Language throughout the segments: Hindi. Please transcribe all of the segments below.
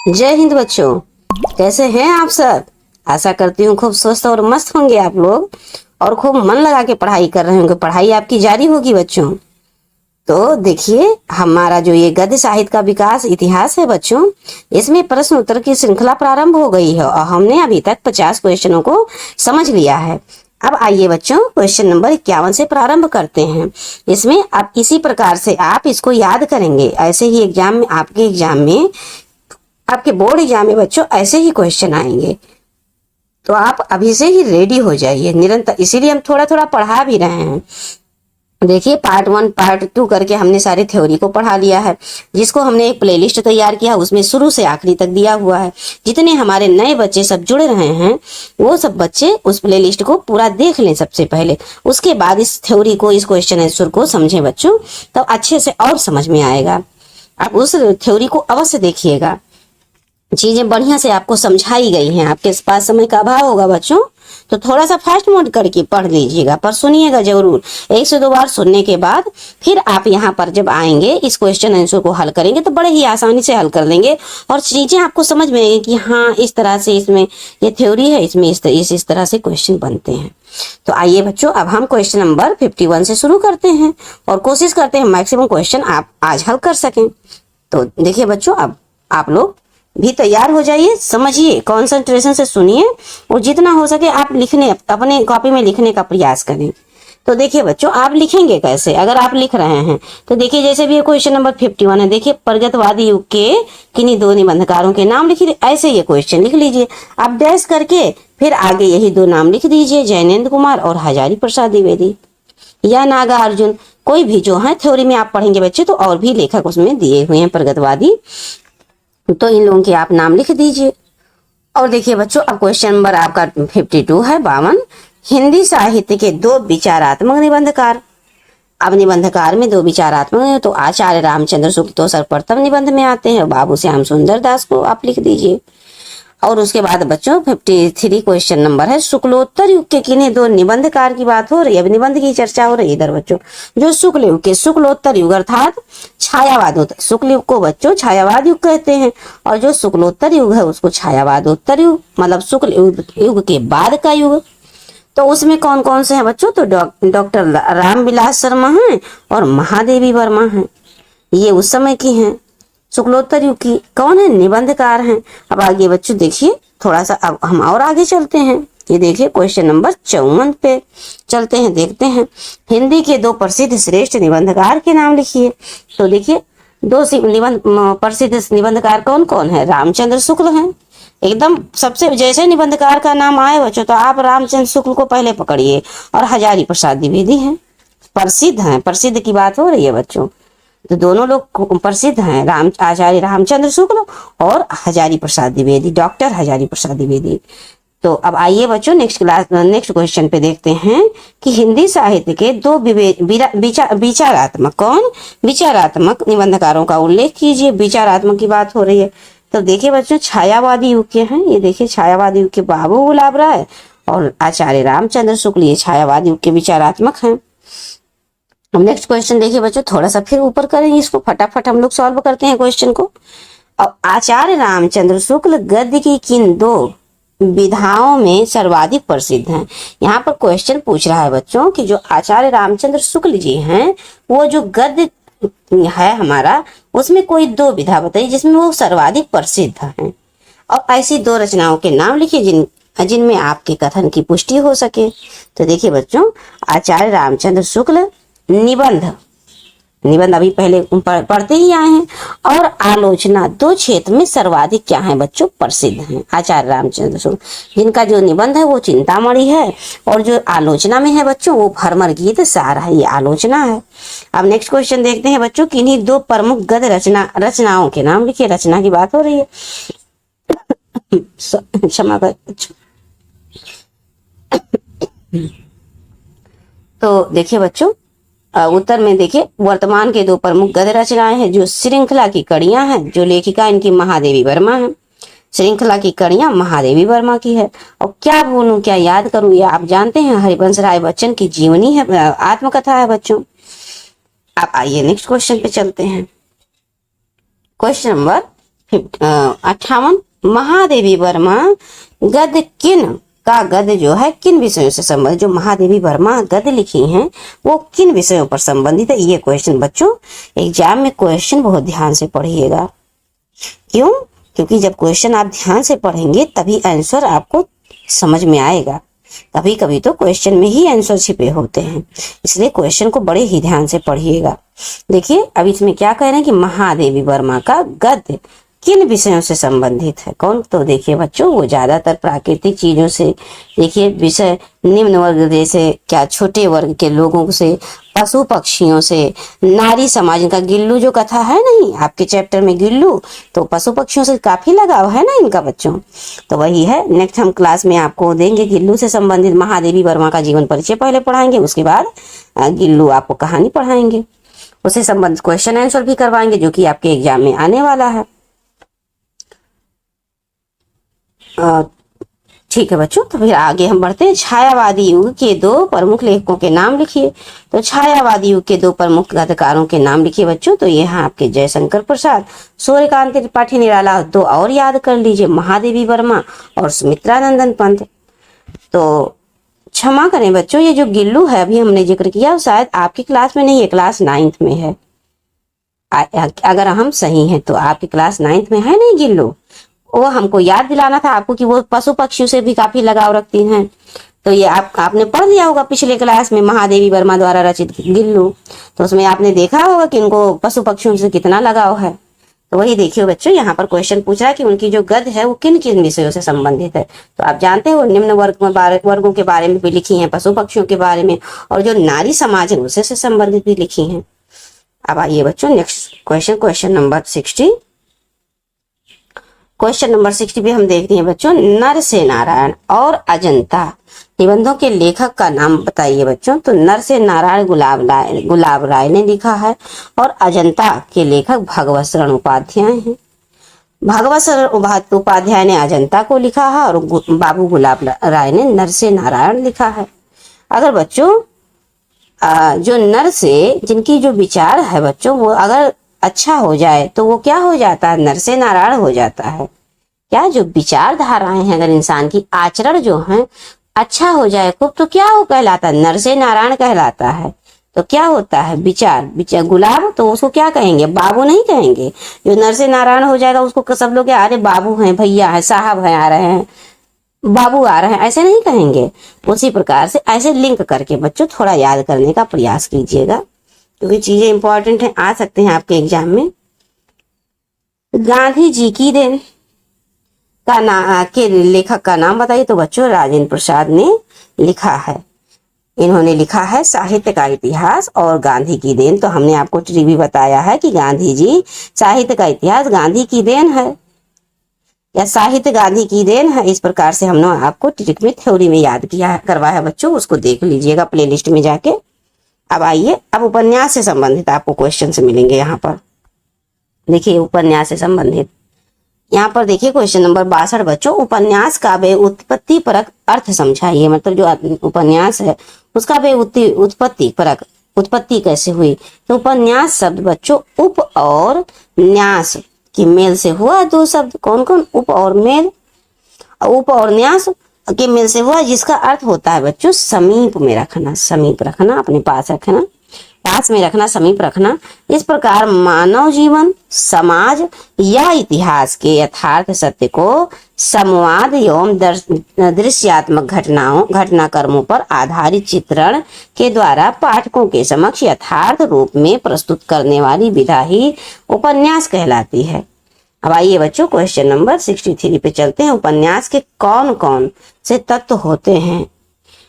जय हिंद बच्चों, कैसे हैं आप सब। आशा करती हूँ खूब स्वस्थ और मस्त होंगे आप लोग और खूब मन लगा के पढ़ाई कर रहे होंगे। पढ़ाई आपकी जारी होगी बच्चों। तो देखिए, हमारा जो ये गद्य साहित्य का विकास इतिहास है बच्चों, इसमें प्रश्न उत्तर की श्रृंखला प्रारंभ हो गई है और हमने अभी तक 50 क्वेश्चनों को समझ लिया है। अब आइए बच्चों, क्वेश्चन नंबर 51 से प्रारंभ करते हैं। इसमें अब इसी प्रकार से आप इसको याद करेंगे। ऐसे ही एग्जाम में, आपके बोर्ड एग्जाम में बच्चों ऐसे ही क्वेश्चन आएंगे, तो आप अभी से ही रेडी हो जाइए निरंतर। इसीलिए हम थोड़ा थोड़ा पढ़ा भी रहे हैं। देखिए, पार्ट 1 पार्ट 2 करके हमने सारी थ्योरी को पढ़ा लिया है, जिसको हमने एक प्लेलिस्ट तैयार किया, उसमें शुरू से आखिरी तक दिया हुआ है। जितने हमारे नए बच्चे सब जुड़ रहे हैं, वो सब बच्चे उस प्लेलिस्ट को पूरा देख लें सबसे पहले। उसके बाद इस थ्योरी को, इस क्वेश्चन आंसर को समझें बच्चों, तब अच्छे से और समझ में आएगा। आप उस थ्योरी को अवश्य देखिएगा। चीजें बढ़िया से आपको समझाई गई हैं। आपके पास समय का अभाव होगा बच्चों, तो थोड़ा सा फास्ट मोड करके पढ़ लीजिएगा, पर सुनिएगा जरूर। 1 से 2 बार सुनने के बाद फिर आप यहाँ पर जब आएंगे, इस क्वेश्चन आंसर को हल करेंगे तो बड़े ही आसानी से हल कर लेंगे और चीजें आपको समझ में आएंगी कि हाँ, इस तरह से इसमें ये थ्योरी है, इसमें इस तरह से क्वेश्चन बनते हैं। तो आइए बच्चों, अब हम क्वेश्चन नंबर 51 से शुरू करते हैं और कोशिश करते हैं मैक्सिमम क्वेश्चन आप आज हल कर सकें। तो देखिए बच्चों, अब आप लोग भी तैयार हो जाइए, समझिए, कंसंट्रेशन से सुनिए और जितना हो सके आप अपने कॉपी में लिखने का प्रयास करें। तो देखिए बच्चों, आप लिखेंगे कैसे अगर आप लिख रहे हैं। तो देखिए, जैसे भी क्वेश्चन नंबर 51 है, देखिए, प्रगतवादी युग के किन्हीं 2 निबंधकारों के नाम लिखिए। ऐसे ये क्वेश्चन लिख लीजिए आप, डैश करके फिर आगे यही 2 नाम लिख दीजिए, जैनेन्द्र कुमार और हजारी प्रसाद द्विवेदी या नागार्जुन। कोई भी जो है थ्योरी में आप पढ़ेंगे बच्चे, तो और भी लेखक उसमें दिए हुए हैं प्रगतवादी, तो इन लोगों के आप नाम लिख दीजिए। और देखिए बच्चों, अब क्वेश्चन नंबर आपका 52 है, 52। हिंदी साहित्य के 2 विचारात्मक निबंधकार। अब निबंधकार में 2 विचारात्मक है, तो आचार्य रामचंद्र शुक्ल तो सर्वप्रथम निबंध में आते हैं, बाबू श्याम सुंदर दास को आप लिख दीजिए। और उसके बाद बच्चों 53 क्वेश्चन नंबर है, शुक्लोत्तर युग के किन्हीं 2 निबंधकार की बात हो रही है, निबंध की चर्चा हो रही है इधर बच्चों। जो शुक्ल युग के, शुक्लोत्तर युग अर्थात छायावाद, शुक्ल युग को बच्चों छायावाद युग कहते हैं, और जो शुक्लोत्तर युग है उसको छायावादोत्तर युग, मतलब शुक्ल युग के बाद का युग। तो उसमें कौन कौन से हैं बच्चों, तो डॉक्टर रामविलास शर्मा हैं और महादेवी वर्मा हैं, ये उस समय की हैं। शुक्लोत्तर युग की कौन है, निबंधकार हैं। अब आगे बच्चों देखिए, थोड़ा सा अब हम और आगे चलते हैं। ये देखिए क्वेश्चन नंबर 54 पे चलते हैं, देखते हैं। हिंदी के 2 प्रसिद्ध श्रेष्ठ निबंधकार के नाम लिखिए। तो देखिए, 2 प्रसिद्ध निबंधकार कौन कौन है, रामचंद्र शुक्ल हैं एकदम सबसे। जैसे निबंधकार का नाम आए बच्चों, तो आप रामचंद्र शुक्ल को पहले पकड़िए, और हजारी प्रसाद द्विवेदी हैं, प्रसिद्ध हैं। प्रसिद्ध की बात हो रही है बच्चों, तो दोनों लोग प्रसिद्ध हैं, आचार्य रामचंद्र शुक्ल और हजारी प्रसाद द्विवेदी, डॉक्टर हजारी प्रसाद द्विवेदी। तो अब आइए बच्चों, नेक्स्ट क्वेश्चन पे देखते हैं कि हिंदी साहित्य के 2 विचारात्मक, कौन, विचारात्मक निबंधकारों का उल्लेख कीजिए। विचारात्मक की बात हो रही है, तो देखिए बच्चों, छायावादी युग के हैं। ये देखिए, छायावादी युग के बाबू गुलाब राय और आचार्य रामचंद्र शुक्ल, ये छायावादी युग के विचारात्मक हैं। अब नेक्स्ट क्वेश्चन देखिए बच्चों, थोड़ा सा फिर ऊपर करेंगे इसको, फटाफट हम लोग सॉल्व करते हैं क्वेश्चन को। अब आचार्य रामचंद्र शुक्ल गद्य की किन 2 विधाओं में सर्वाधिक प्रसिद्ध हैं। यहाँ पर क्वेश्चन पूछ रहा है बच्चों कि जो आचार्य रामचंद्र शुक्ल जी हैं, वो जो गद्य है हमारा, उसमें कोई 2 विधा बताइए जिसमें वो सर्वाधिक प्रसिद्ध हैं, और ऐसी 2 रचनाओं के नाम लिखिए जिनमें आपके कथन की पुष्टि हो सके। तो देखिए बच्चों, आचार्य रामचंद्र शुक्ल निबंध अभी पहले पढ़ते ही आए हैं, और आलोचना 2 क्षेत्र में सर्वाधिक क्या है बच्चों, प्रसिद्ध हैं। आचार्य रामचंद्र शुक्ल, जिनका जो निबंध है वो चिंतामणि है, और जो आलोचना में है बच्चों वो भ्रमर गीत सार है, ये आलोचना है। अब नेक्स्ट क्वेश्चन देखते हैं बच्चों, किन्हीं 2 प्रमुख गद्य रचनाओं के नाम लिखिए। रचना की बात हो रही है, क्षमा कर। तो देखिए बच्चों, उत्तर में देखिए, वर्तमान के 2 प्रमुख गद्य रचनाएं हैं, जो श्रृंखला की कड़ियां हैं, जो लेखिका इनकी महादेवी वर्मा है। श्रृंखला की कड़ियां महादेवी वर्मा की है। और क्या बोलूं क्या याद करूं, ये आप जानते हैं, हरिवंश राय बच्चन की जीवनी है, आत्मकथा है बच्चों। अब आइए नेक्स्ट क्वेश्चन पे चलते हैं। क्वेश्चन नंबर 58 महादेवी वर्मा गद्य किन का गद्य जो है किन विषयों से संबंधित, जो महादेवी वर्मा गद्य लिखी हैं वो किन विषयों पर संबंधित है। ये क्वेश्चन बच्चों एग्जाम में क्वेश्चन बहुत ध्यान से पढ़िएगा। क्यों? क्योंकि जब क्वेश्चन आप ध्यान से पढ़ेंगे तभी आंसर आपको समझ में आएगा। कभी कभी तो क्वेश्चन में ही आंसर छिपे होते हैं, इसलिए क्वेश्चन को बड़े ही ध्यान से पढ़िएगा। देखिए अब इसमें क्या कह रहे हैं कि महादेवी वर्मा का गद्य किन विषयों से संबंधित है। कौन? तो देखिए बच्चों वो ज्यादातर प्राकृतिक चीजों से, देखिए विषय निम्न वर्ग जैसे क्या छोटे वर्ग के लोगों से, पशु पक्षियों से, नारी समाज का गिल्लू जो कथा है नहीं आपके चैप्टर में गिल्लू, तो पशु पक्षियों से काफी लगाव है ना इनका बच्चों, तो वही है। नेक्स्ट हम क्लास में आपको देंगे गिल्लू से संबंधित महादेवी वर्मा का जीवन परिचय पहले पढ़ाएंगे, उसके बाद गिल्लू आपको कहानी पढ़ाएंगे, उससे संबंधित क्वेश्चन आंसर भी करवाएंगे जो कि आपके एग्जाम में आने वाला है। ठीक है बच्चों, तो फिर आगे हम बढ़ते हैं। छायावादी युग के दो प्रमुख लेखकों के नाम लिखिए। तो छायावादी युग के दो प्रमुख कथाकारों के नाम लिखिए बच्चों। तो ये हैं आपके जयशंकर प्रसाद, सूर्यकांत त्रिपाठी निराला। दो और याद कर लीजिए, महादेवी वर्मा और सुमित्रानंदन पंत। तो क्षमा करें बच्चों, ये जो गिल्लू है अभी हमने जिक्र किया शायद आपकी क्लास में नहीं है, क्लास 9th में है। अगर हम सही हैं तो आपकी क्लास 9th में है नहीं गिल्लू, वो हमको याद दिलाना था आपको कि वो पशु पक्षियों से भी काफी लगाव रखती हैं। तो ये आपने पढ़ लिया होगा पिछले क्लास में महादेवी वर्मा द्वारा रचित गिल्लू, तो उसमें आपने देखा होगा कि उनको पशु पक्षियों से कितना लगाव है। तो वही देखिए बच्चों, यहाँ पर क्वेश्चन पूछ रहा है कि उनकी जो गद्य है वो किन किन विषयों से संबंधित है। तो आप जानते हो निम्न वर्गों के बारे में भी लिखी है, पशु पक्षियों के बारे में, और जो नारी समाज है उससे संबंधित भी लिखी है। अब आइए बच्चों next question, question number 60। Question number 60 पे हम देखते हैं बच्चों, नर से नारायण और अजंता निबंधों के लेखक का नाम बताइए बच्चों। तो नर से नारायण गुलाब राय ने लिखा है और अजंता के लेखक भगवत शरण उपाध्याय हैं। भगवत शरण उपाध्याय ने अजंता को लिखा है और बाबू गुलाब राय ने नर से नारायण लिखा है। अगर बच्चों जो नर से जिनकी जो विचार है बच्चों वो अगर अच्छा हो जाए तो वो क्या हो जाता है, नर से नारायण हो जाता है। क्या जो विचारधाराएं हैं अगर इंसान की आचरण जो है अच्छा हो जाए खूब, तो क्या हो कहलाता है, नर से नारायण कहलाता है। तो क्या होता है, विचार गुलाब, तो उसको क्या कहेंगे, बाबू नहीं कहेंगे। जो नर से नारायण हो जाएगा उसको सब लोग अरे बाबू हैं, भैया है, साहब हैं, आ रहे हैं, बाबू आ रहे हैं, ऐसे नहीं कहेंगे। उसी प्रकार से ऐसे लिंक करके बच्चों थोड़ा याद करने का प्रयास कीजिएगा क्योंकि चीजें इंपॉर्टेंट हैं, आ सकते हैं आपके एग्जाम में। गांधी जी की देन के लेखक का नाम बताइए। तो बच्चों राजेंद्र प्रसाद ने लिखा है, इन्होंने लिखा है साहित्य का इतिहास और गांधी की देन। तो हमने आपको भी बताया है कि गांधी जी साहित्य का इतिहास गांधी की देन है या साहित्य गांधी की देन है। इस प्रकार से हमने आपको ट्रिक में थ्योरी में याद किया करवाया बच्चों, उसको देख लीजिएगा प्लेलिस्ट में जाके। अब आइए, अब उपन्यास से संबंधित आपको क्वेश्चन से मिलेंगे। यहाँ पर देखिए उपन्यास से संबंधित यहाँ पर देखिए क्वेश्चन नंबर 62 बच्चों, उपन्यास का वे उत्पत्ति परक अर्थ समझाइए। मतलब जो उपन्यास है उसका वे उत्पत्ति परक उत्पत्ति कैसे हुई। तो उपन्यास शब्द बच्चों उप और न्यास की मेल से हुआ। दो शब्द कौन कौन, उप और मेल, उप और न्यास के मेल से हुआ, जिसका अर्थ होता है बच्चों समीप में रखना, समीप रखना, अपने पास रखना, पास में रखना, समीप रखना। इस प्रकार मानव जीवन, समाज या इतिहास के यथार्थ सत्य को संवाद एवं दृश्यात्मक घटनाक्रमों पर आधारित चित्रण के द्वारा पाठकों के समक्ष यथार्थ रूप में प्रस्तुत करने वाली विधा ही उपन्यास कहलाती है। अब आइए बच्चों क्वेश्चन नंबर 63 पे चलते हैं। उपन्यास के कौन कौन से तत्व होते हैं।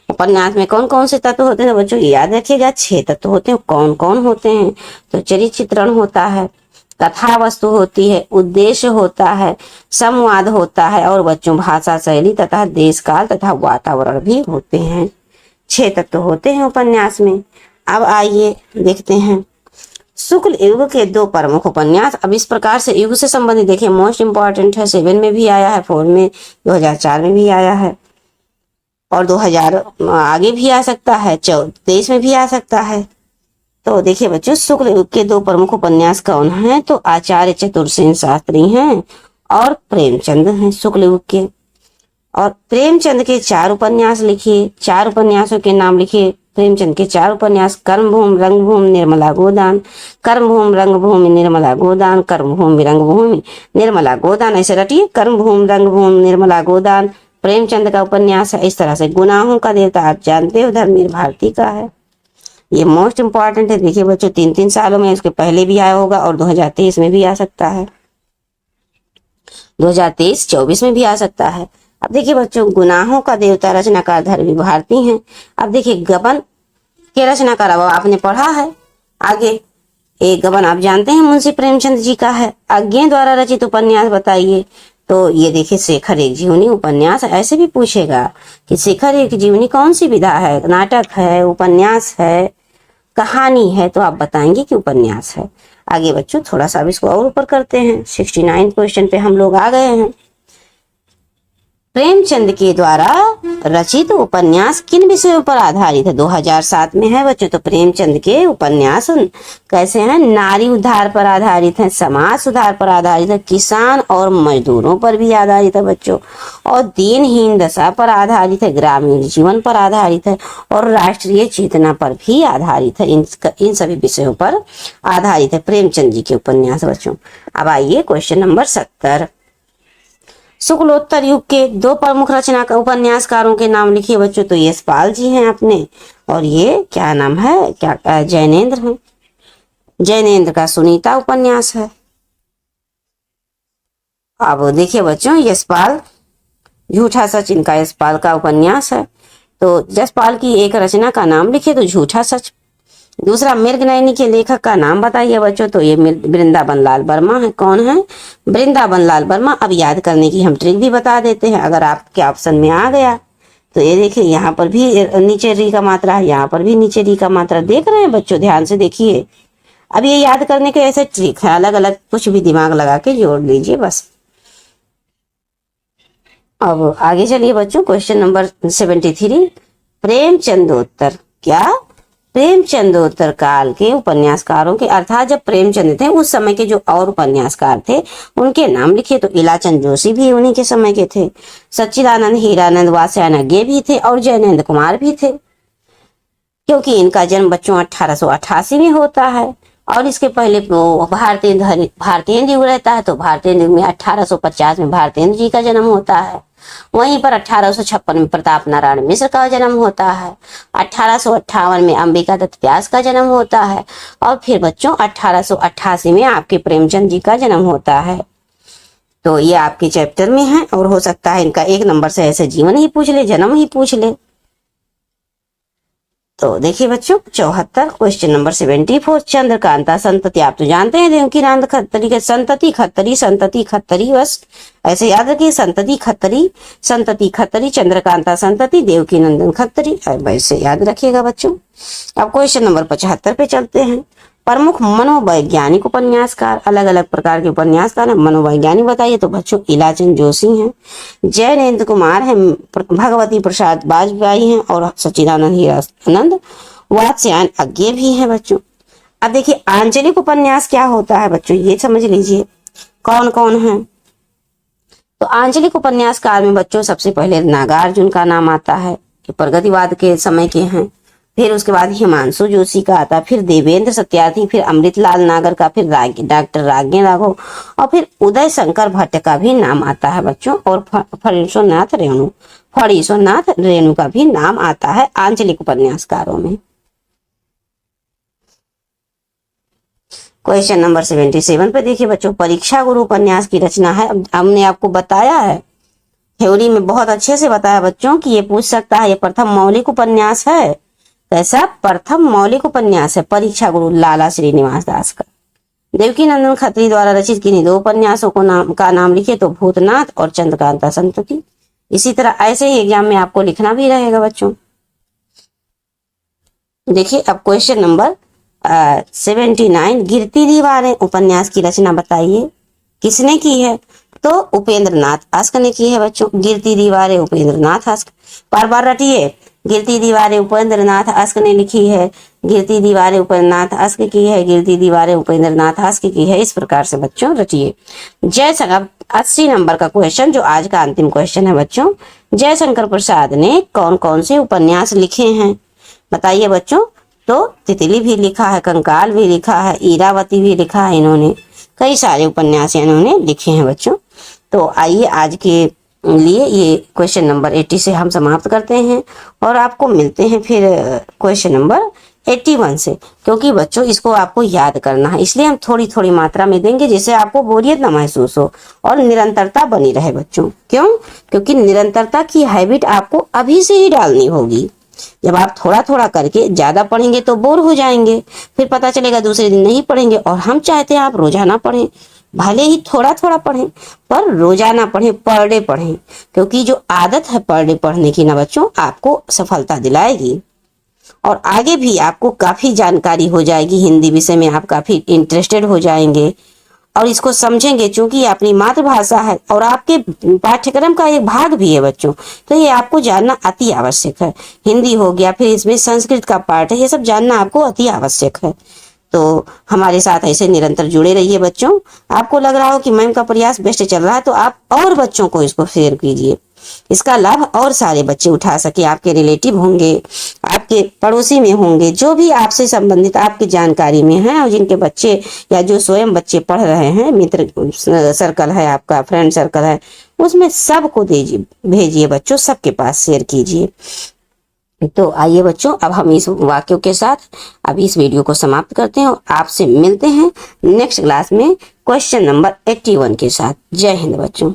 उपन्यास में कौन कौन से तत्व होते हैं बच्चों याद रखिएगा, 6 तत्व होते हैं। कौन कौन होते हैं, तो चरित्र चित्रण होता है, कथा वस्तु होती है, उद्देश्य होता है, संवाद होता है और बच्चों भाषा शैली तथा देश काल तथा वातावरण भी होते हैं। 6 तत्व होते हैं उपन्यास में। अब आइए देखते हैं शुक्ल युग के 2 प्रमुख उपन्यास। अब इस प्रकार से युग से संबंधित देखिए मोस्ट इंपॉर्टेंट है, 7 में भी आया है, 4 में, 2004 में भी आया है और 2000 आगे भी आ सकता है, 23 में भी आ सकता है। तो देखिए बच्चों, शुक्ल युग के दो प्रमुख उपन्यास कौन हैं? तो आचार्य चतुर्सेन शास्त्री हैं और प्रेमचंद हैं शुक्ल युग के। और प्रेमचंद के 4 उपन्यास लिखिए, 4 उपन्यासों के नाम लिखिए। प्रेमचंद के 4 उपन्यास: कर्मभूमि, रंगभूमि, निर्मला गोदान। कर्मभूमि, रंगभूमि, निर्मला गोदान। कर्मभूमि, रंगभूमि, निर्मला गोदान, ऐसे रटिए। कर्मभूमि, रंगभूमि, निर्मला गोदान प्रेमचंद का उपन्यास है। इस तरह से गुनाहों का देवता आप जानते हो, धर्मवीर भारती का है। ये मोस्ट इंपॉर्टेंट है। देखिए बच्चों, 3-3 सालों में, उसके पहले भी आया होगा और 2023 में भी आ सकता है, 2023-24 में भी आ सकता है। अब देखिए बच्चों, गुनाहों का देवता रचनाकार धर्मवीर भारती हैं। अब देखिए, गबन के रचनाकार अब आपने पढ़ा है आगे। एक गबन आप जानते हैं मुंशी प्रेमचंद जी का है। आज्ञे द्वारा रचित उपन्यास बताइए। तो ये देखिए, शेखर एक जीवनी उपन्यास। ऐसे भी पूछेगा कि शेखर एक जीवनी कौन सी विधा है, नाटक है, उपन्यास है, कहानी है? तो आप बताएंगे कि उपन्यास है। आगे बच्चों, थोड़ा सा अब इसको और ऊपर करते हैं। 69 क्वेश्चन पे हम लोग आ गए हैं। प्रेमचंद के द्वारा रचित उपन्यास किन विषयों पर आधारित है? 2007 में है बच्चों। तो प्रेमचंद के उपन्यास कैसे हैं? नारी उद्धार पर आधारित है, समाज सुधार पर आधारित है, किसान और मजदूरों पर भी आधारित है बच्चों, और दीनहीन दशा पर आधारित है, ग्रामीण जीवन पर आधारित है, और राष्ट्रीय चेतना पर भी आधारित है। इन सभी विषयों पर आधारित है प्रेमचंद जी के उपन्यास बच्चों। अब आइए क्वेश्चन नंबर 70। शुक्लोत्तर युग के 2 प्रमुख रचना उपन्यासकारों के नाम लिखिए बच्चों। तो यशपाल जी हैं अपने, और ये क्या नाम है, क्या जैनेन्द्र हैं। जैनेन्द्र का सुनीता उपन्यास है। अब देखिए बच्चों, यशपाल, झूठा सच इनका यशपाल का उपन्यास है। तो यशपाल की एक रचना का नाम लिखिए। तो झूठा सच। दूसरा, मृगनयनी के लेखक का नाम बताइए बच्चों। तो ये वृंदावन लाल वर्मा है। कौन है? वृंदावन लाल वर्मा। अब याद करने की हम ट्रिक भी बता देते हैं, अगर आपके ऑप्शन में आ गया तो। ये देखिए, यहाँ पर भी नीचे री का मात्रा है, यहाँ पर भी नीचे री का मात्रा। देख रहे हैं बच्चों, ध्यान से देखिए। अब ये याद करने के ऐसे ट्रिक है, अलग अलग कुछ भी दिमाग लगा के जोड़ लीजिए बस। अब आगे चलिए बच्चों, क्वेश्चन नंबर 73। प्रेमचंदोत्तर, क्या? प्रेमचंदोत्तर काल के उपन्यासकारों के, अर्थात जब प्रेमचंद थे उस समय के जो और उपन्यासकार थे उनके नाम लिखिए। तो इलाचंद जोशी भी उन्हीं के समय के थे, सच्चिदानंद हीरानंद वात्स्यायन भी थे, और जयनेन्द्र कुमार भी थे। क्योंकि इनका जन्म बच्चों 1888 में होता है, और इसके पहले भारतेंद्र युग रहता है। तो भारतेंद्र युग में 1850 में भारतेंद्र जी का जन्म होता है। वहीं पर 1856 में प्रताप नारायण मिश्र का जन्म होता है। 1858 में अंबिका दत्त व्यास का जन्म होता है, और फिर बच्चों 1888 में आपके प्रेमचंद जी का जन्म होता है। तो ये आपके चैप्टर में है, और हो सकता है इनका 1 नंबर से ऐसे जीवन ही पूछ ले, जन्म ही पूछ ले। तो देखिए बच्चों, 74 क्वेश्चन नंबर 74। चंद्रकांता संतति, आप तो जानते हैं देवकीनंद खत्तरी के संतति खत्तरी, संतति खत्तरी, बस ऐसे याद रखिए। संतति खत्तरी, संतति खत्तरी, चंद्रकांता संतति, देवकीनंदन खत्तरी, वैसे याद रखिएगा बच्चों। अब क्वेश्चन नंबर 75 पे चलते हैं। प्रमुख मनोवैज्ञानिक उपन्यासकार, अलग अलग प्रकार के उपन्यासकार हैं, मनोवैज्ञानिक बताइए। तो बच्चों इलाचंद जोशी हैं, जयनेन्द्र कुमार हैं, भगवती प्रसाद वाजपेयी हैं, और सच्चिदानंद हीरानंद वात्स्यायन अज्ञे भी हैं बच्चों। अब देखिए, आंचलिक उपन्यास क्या होता है बच्चों, ये समझ लीजिए कौन कौन है। तो आंचलिक उपन्यासकार में बच्चों सबसे पहले नागार्जुन का नाम आता है, कि प्रगतिवाद के समय के हैं। फिर उसके बाद हिमांशु जोशी का आता है, फिर देवेंद्र सत्यार्थी, फिर अमृतलाल नागर का, फिर डॉक्टर राज्ञ राघव, और फिर उदय शंकर भट्ट का भी नाम आता है बच्चों, और फणीश्वरनाथ रेणु का भी नाम आता है आंचलिक उपन्यासकारों में। क्वेश्चन नंबर 77 पे देखिए बच्चों, परीक्षा गुरु उपन्यास की रचना है। हमने आपको बताया है, थ्योरी में बहुत अच्छे से बताया बच्चों कि ये पूछ सकता है, ये प्रथम मौलिक उपन्यास है। कैसा? प्रथम मौलिक उपन्यास है परीक्षा गुरु लाला श्रीनिवास दास का। देवकीनंदन खत्री द्वारा रचित किन्हीं 2 उपन्यासों का नाम लिखिए। तो भूतनाथ और चंद्रकांता संतति। इसी तरह ऐसे ही एग्जाम में आपको लिखना भी रहेगा बच्चों। देखिए अब क्वेश्चन नंबर 79। गिरती दीवारें उपन्यास की रचना बताइए, किसने की है? तो उपेंद्र नाथ आस्क ने की है बच्चों। गिरती दीवारें उपेंद्र नाथ आस्क। बार बार रटिए, गिरती दीवारें उपेंद्र नाथ अस्क ने लिखी है, गिरती दीवारें उपेंद्र नाथ अस्क की है, गिरती दीवारें उपेंद्र नाथ अस्क की है। इस प्रकार से बच्चों रटिए। जयशंकर 80 नंबर का क्वेश्चन, जो आज का अंतिम क्वेश्चन है बच्चों, जयशंकर प्रसाद ने कौन कौन से उपन्यास लिखे हैं, बताइए बच्चों। तो तितली भी लिखा है, कंकाल भी लिखा है, ईरावती भी लिखा है, इन्होंने कई सारे उपन्यास इन्होंने लिखे हैं बच्चों। तो आइए आज के लिए ये क्वेश्चन नंबर 80 से हम समाप्त करते हैं और आपको मिलते हैं फिर क्वेश्चन नंबर 81 से, क्योंकि बच्चों इसको आपको याद करना है, इसलिए हम थोड़ी थोड़ी मात्रा में देंगे जिससे आपको बोरियत ना महसूस हो और निरंतरता बनी रहे बच्चों। क्यों? क्योंकि निरंतरता की हैबिट आपको अभी से ही डालनी होगी। जब आप थोड़ा थोड़ा करके ज्यादा पढ़ेंगे तो बोर हो जाएंगे, फिर पता चलेगा दूसरे दिन नहीं पढ़ेंगे। और हम चाहते हैं आप रोजाना पढ़ें, भले ही थोड़ा थोड़ा पढ़ें पर रोजाना पढ़ें, पर डे पढ़ें, क्योंकि जो आदत है पर डे पढ़ने की ना बच्चों, आपको सफलता दिलाएगी और आगे भी आपको काफी जानकारी हो जाएगी। हिंदी विषय में आप काफी इंटरेस्टेड हो जाएंगे और इसको समझेंगे, क्योंकि ये अपनी मातृभाषा है और आपके पाठ्यक्रम का एक भाग भी है बच्चों। तो ये आपको जानना अति आवश्यक है। हिंदी हो गया, फिर इसमें संस्कृत का पार्ट है, ये सब जानना आपको अति आवश्यक है। तो हमारे साथ ऐसे निरंतर जुड़े रहिए बच्चों। आपको लग रहा हो कि मैम का प्रयास बेस्ट चल रहा है तो आप और बच्चों को इसको शेयर कीजिए, इसका लाभ और सारे बच्चे उठा सके। आपके रिलेटिव होंगे, आपके पड़ोसी में होंगे, जो भी आपसे संबंधित आपकी जानकारी में है और जिनके बच्चे या जो स्वयं बच्चे पढ़ रहे हैं, मित्र सर्कल है आपका, फ्रेंड सर्कल है, उसमें सबको दीजिए, भेजिए बच्चों, सबके पास शेयर कीजिए। तो आइए बच्चों, अब हम इस वाक्यों के साथ अब इस वीडियो को समाप्त करते हैं और आपसे मिलते हैं नेक्स्ट क्लास में क्वेश्चन नंबर 81 के साथ। जय हिंद बच्चों।